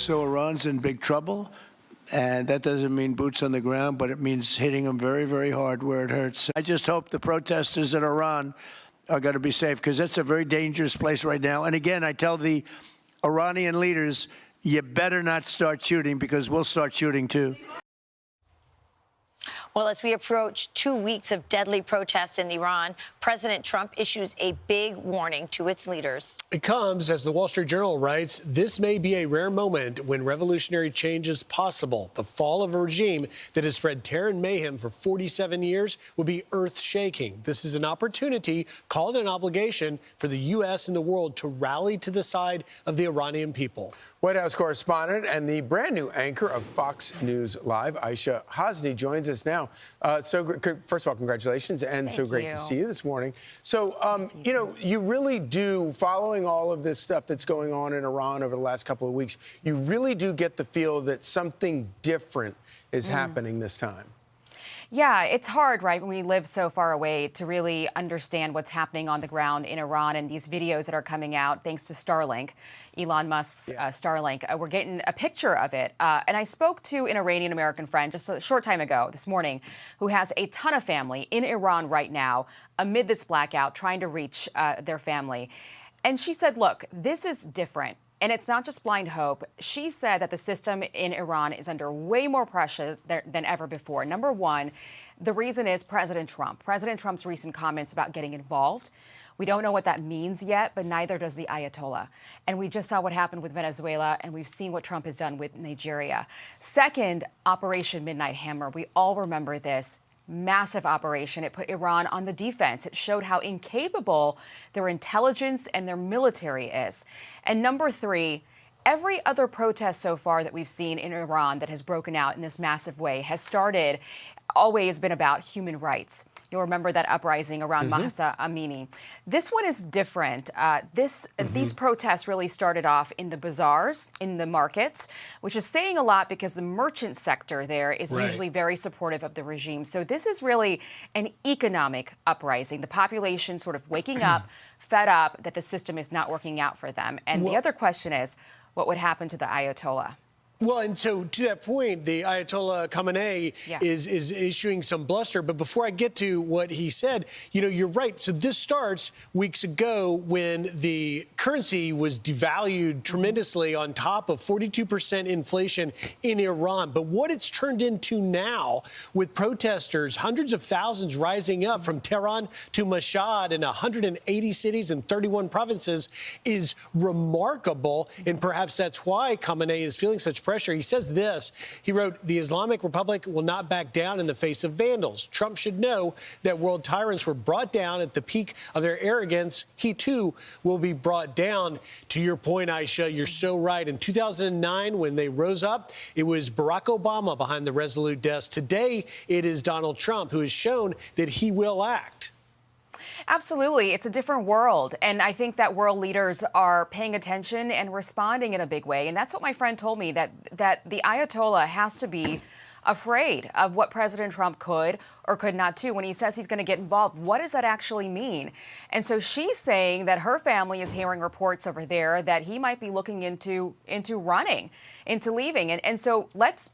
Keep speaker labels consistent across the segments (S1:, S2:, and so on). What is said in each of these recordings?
S1: So Iran's in big trouble. And that doesn't mean boots on the ground, but it means hitting them very, very hard where it hurts. I just hope the protesters in Iran are going to be safe, because that's a very dangerous place right now. And again, I tell the Iranian leaders, you better not start shooting, because we'll start shooting too.
S2: Well, as we approach 2 weeks of deadly protests in Iran, President Trump issues a big warning to its leaders.
S3: It comes, as the Wall Street Journal writes, this may be a rare moment when revolutionary change is possible. The fall of a regime that has spread terror and mayhem for 47 years will be earth-shaking. This is an opportunity, called an obligation, for the U.S. and the world to rally to the side of the Iranian people.
S4: White House correspondent and the brand new anchor of Fox News Live, Aisha Hasni, joins us now. First of all, congratulations, and so great to see you this morning. So, you really do, following all of this stuff that's going on in Iran over the last couple of weeks, you really do get the feel that something different is happening this time.
S5: Yeah, it's hard, right, when we live so far away to really understand what's happening on the ground in Iran, and these videos that are coming out thanks to Starlink, Elon Musk's Starlink. We're getting a picture of it. And I spoke to an Iranian-American friend just a short time ago, this morning, who has a ton of family in Iran right now amid this blackout, trying to reach their family. And she said, look, this is different. And it's not just blind hope. She said that the system in Iran is under way more pressure than ever before. Number one, the reason is President Trump. President Trump's recent comments about getting involved. We don't know what that means yet, but neither does the Ayatollah. And we just saw what happened with Venezuela, and we've seen what Trump has done with Nigeria. Second, Operation Midnight Hammer. We all remember this. Massive operation. It put Iran on the defense. It showed how incapable their intelligence and their military is. And number three, every other protest so far that we've seen in Iran that has broken out in this massive way has always been about human rights. You'll remember that uprising around Mahsa Amini. This one is different. These protests really started off in the bazaars, in the markets, which is saying a lot because the merchant sector there is usually very supportive of the regime. So this is really an economic uprising. The population sort of waking up, fed up that the system is not working out for them. And the other question is, what would happen to the Ayatollah?
S3: Well, and so to that point, the Ayatollah Khamenei is issuing some bluster. But before I get to what he said, you're right. So this starts weeks ago when the currency was devalued tremendously on top of 42% inflation in Iran. But what it's turned into now, with protesters, hundreds of thousands rising up from Tehran to Mashhad in 180 cities and 31 provinces, is remarkable. And perhaps that's why Khamenei is feeling such pressure. He says this. He wrote, "The Islamic Republic will not back down in the face of vandals. Trump should know that world tyrants were brought down at the peak of their arrogance. He, too, will be brought down." To your point, Aisha, you're so right. In 2009, when they rose up, it was Barack Obama behind the resolute desk. Today, it is Donald Trump, who has shown that he will act.
S5: Absolutely. It's a different world. And I think that world leaders are paying attention and responding in a big way. And that's what my friend told me, that the Ayatollah has to be afraid of what President Trump could or could not do when he says he's going to get involved. What does that actually mean? And so she's saying that her family is hearing reports over there that he might be looking into running, into leaving. And so let's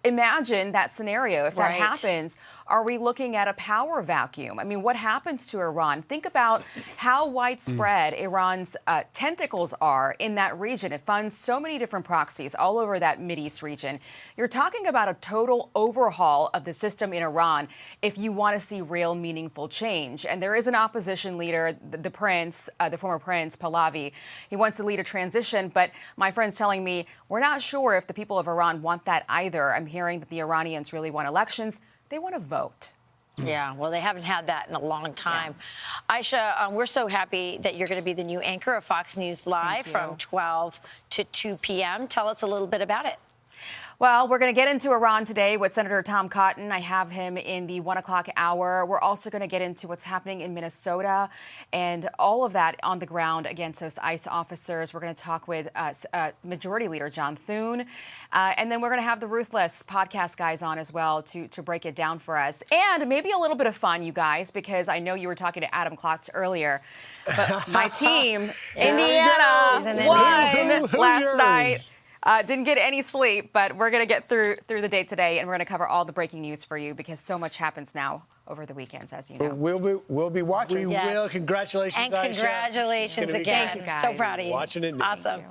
S5: imagine that scenario. If that happens, are we looking at a power vacuum? I mean, what happens to Iran? Think about how widespread Iran's tentacles are in that region. It funds so many different proxies all over that Mideast region. You're talking about a total overhaul of the system in Iran if you want to see real meaningful change. And there is an opposition leader, the prince, the former prince, Pahlavi. He wants to lead a transition, but my friend's telling me we're not sure if the people of Iran want that either. I'm hearing that the Iranians really want elections. They want to vote.
S2: Yeah, well, they haven't had that in a long time. Aisha, we're so happy that you're going to be the new anchor of Fox News Live from 12 to 2 p.m. Tell us a little bit about it.
S5: Well, we're going to get into Iran today with Senator Tom Cotton. I have him in the 1 o'clock hour. We're also going to get into what's happening in Minnesota and all of that on the ground against those ICE officers. We're going to talk with Majority Leader John Thune. And then we're going to have the Ruthless podcast guys on as well to break it down for us. And maybe a little bit of fun, you guys, because I know you were talking to Adam Klotz earlier. But my team, Indiana, won last night. Didn't get any sleep, but we're going to get through the day today, and we're going to cover all the breaking news for you because so much happens now over the weekends, as you know.
S4: We'll be watching.
S3: We will. Congratulations,
S2: And
S3: Aisha.
S2: congratulations
S3: It's gonna be
S2: again.
S5: Thank you, guys.
S2: So proud of you.
S3: Watching it.
S2: Awesome.